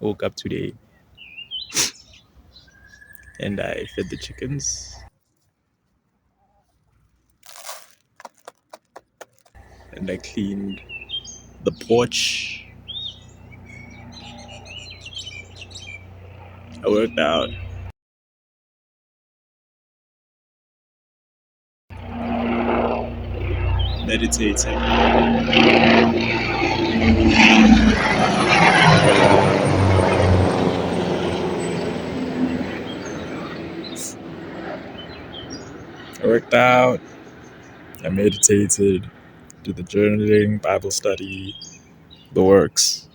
Woke up today and I fed the chickens and I cleaned the porch. I worked out, meditated. I worked out, I meditated, did the journaling, Bible study, the works.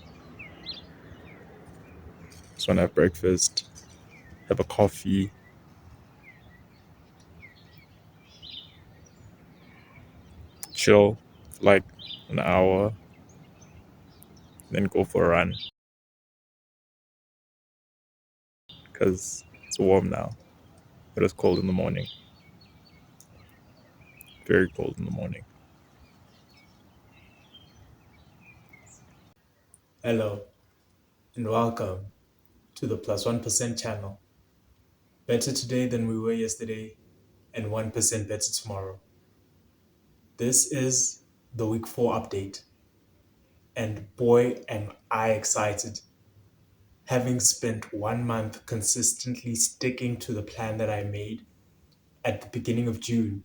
Just want to have breakfast, have a coffee, chill for like an hour, then go for a run because it's warm now. It was cold in the morning, very cold in the morning. Hello and welcome to the Plus 1% channel. Better today than we were yesterday and 1% better tomorrow. This is the week 4 update, and boy, am I excited. Having spent 1 month consistently sticking to the plan that I made at the beginning of June,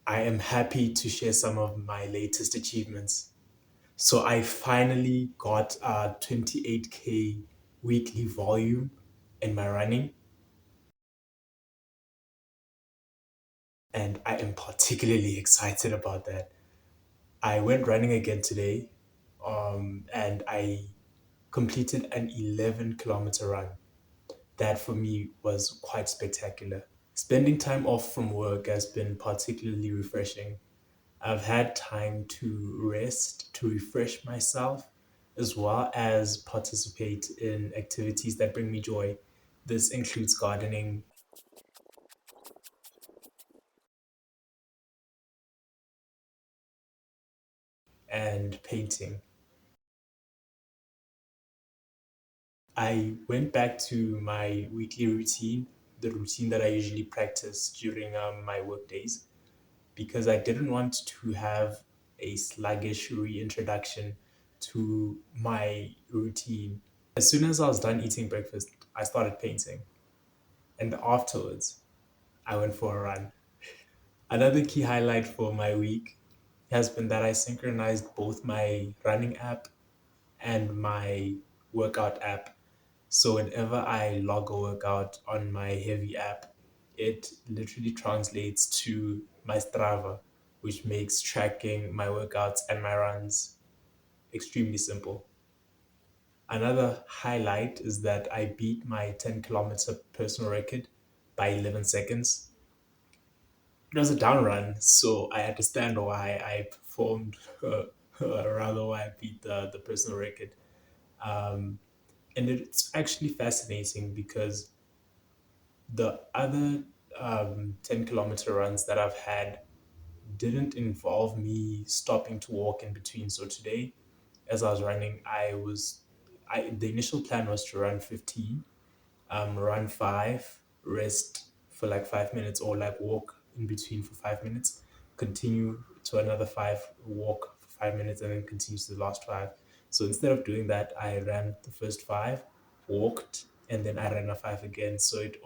I am happy to share some of my latest achievements. So I finally got a 28K weekly volume in my running, and I am particularly excited about that. I went running again today, and I completed an 11-kilometer run. That for me was quite spectacular. Spending time off from work has been particularly refreshing. I've had time to rest, to refresh myself, as well as participate in activities that bring me joy. This includes gardening and painting. I went back to my weekly routine, the routine that I usually practice during my work days, because I didn't want to have a sluggish reintroduction to my routine. As soon as I was done eating breakfast, I started painting, and afterwards, I went for a run. Another key highlight for my week has been that I synchronized both my running app and my workout app. So whenever I log a workout on my heavy app, it literally translates to my Strava, which makes tracking my workouts and my runs extremely simple. Another highlight is that I beat my 10-kilometer personal record by 11 seconds. It was a down run, so I understand why I performed, rather why I beat the personal record. Um, and it's actually fascinating because the other 10-kilometer runs that I've had didn't involve me stopping to walk in between. So today, as I was running, the initial plan was to run 15, run 5, rest for like 5 minutes, or like walk in between for 5 minutes, continue to another 5, walk for 5 minutes, and then continue to the last 5. So instead of doing that, I ran the first 5, walked, and then I ran a 5 again. So it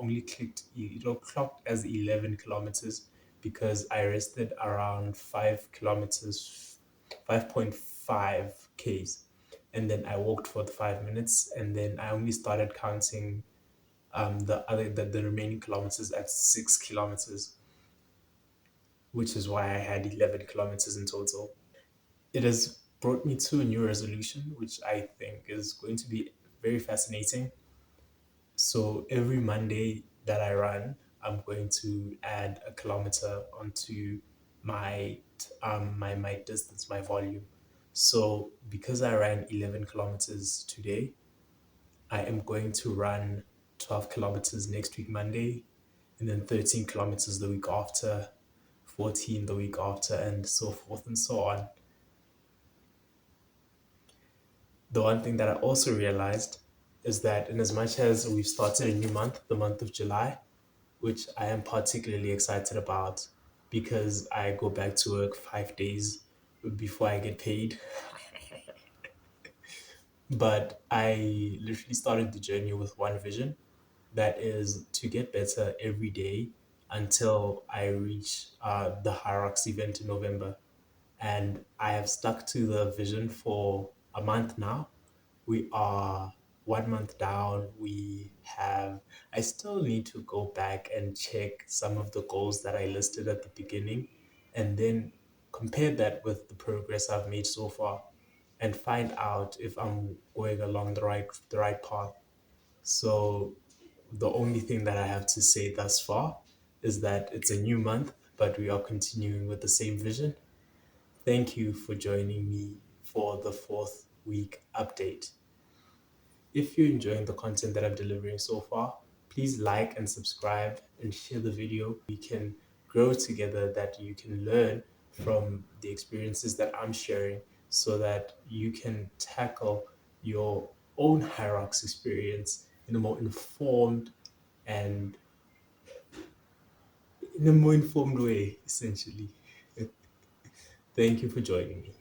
all clocked as 11 kilometers because I rested around 5 kilometers, 5.5 Ks. And then I walked for the 5 minutes, and then I only started counting the remaining kilometers at 6 kilometers, which is why I had 11 kilometers in total. It has brought me to a new resolution, which I think is going to be very fascinating. So every Monday that I run, I'm going to add a kilometer onto my distance, my volume. So because I ran 11 kilometers today, I am going to run 12 kilometers next week, Monday, and then 13 kilometers the week after, 14 the week after, and so forth and so on. The one thing that I also realized is that in as much as we've started a new month, the month of July, which I am particularly excited about because I go back to work 5 days before I get paid. But I literally started the journey with one vision, that is to get better every day until I reach the Hyrox event in November. And I have stuck to the vision for a month now. We are 1 month down. I still need to go back and check some of the goals that I listed at the beginning and then compare that with the progress I've made so far and find out if I'm going along the right path. So the only thing that I have to say thus far is that it's a new month, but we are continuing with the same vision. Thank you for joining me for the fourth week update. If you're enjoying the content that I'm delivering so far, please like and subscribe and share the video. We can grow together, that you can learn from the experiences that I'm sharing so that you can tackle your own Hyrox experience in a more informed and in a more informed way, essentially. Thank you for joining me.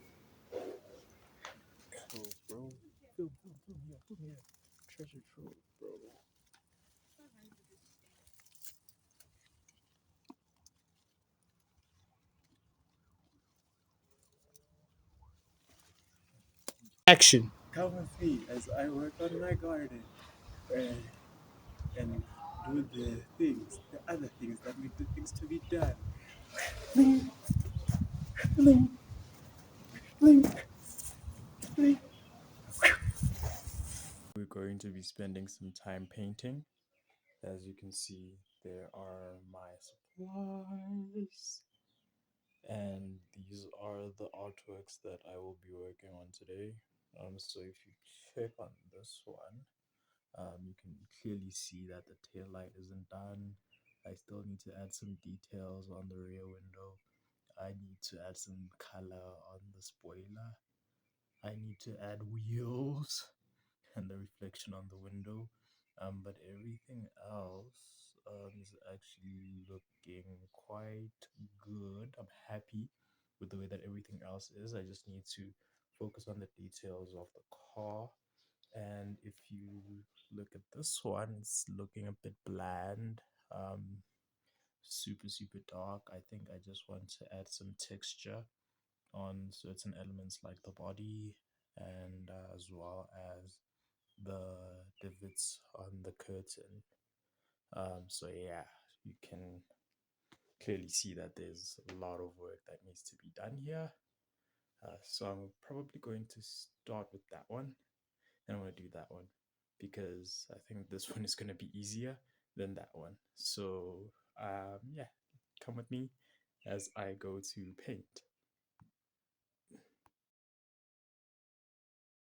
Oh, bro. Film here, film here. Treasure trove, bro. Action. Come with me as I work on my garden and do the things, the other things that need the things to be done. Bling, bling, bling, bling. We're going to be spending some time painting. As you can see, there are my supplies. And these are the artworks that I will be working on today. So if you check on this one, you can clearly see that the tail light isn't done. I still need to add some details on the rear window. I need to add some color on the spoiler. I need to add wheels and the reflection on the window. But everything else is actually looking quite good. I'm happy with the way that everything else is. I just need to focus on the details of the car. And if you look at this one, it's looking a bit bland, super dark. I think I just want to add some texture on certain elements like the body and as well as the divots on the curtain. So yeah, you can clearly see that there's a lot of work that needs to be done here. So I'm probably going to start with that one, and I'm going to do that one because I think this one is going to be easier than that one. So yeah, come with me as I go to paint.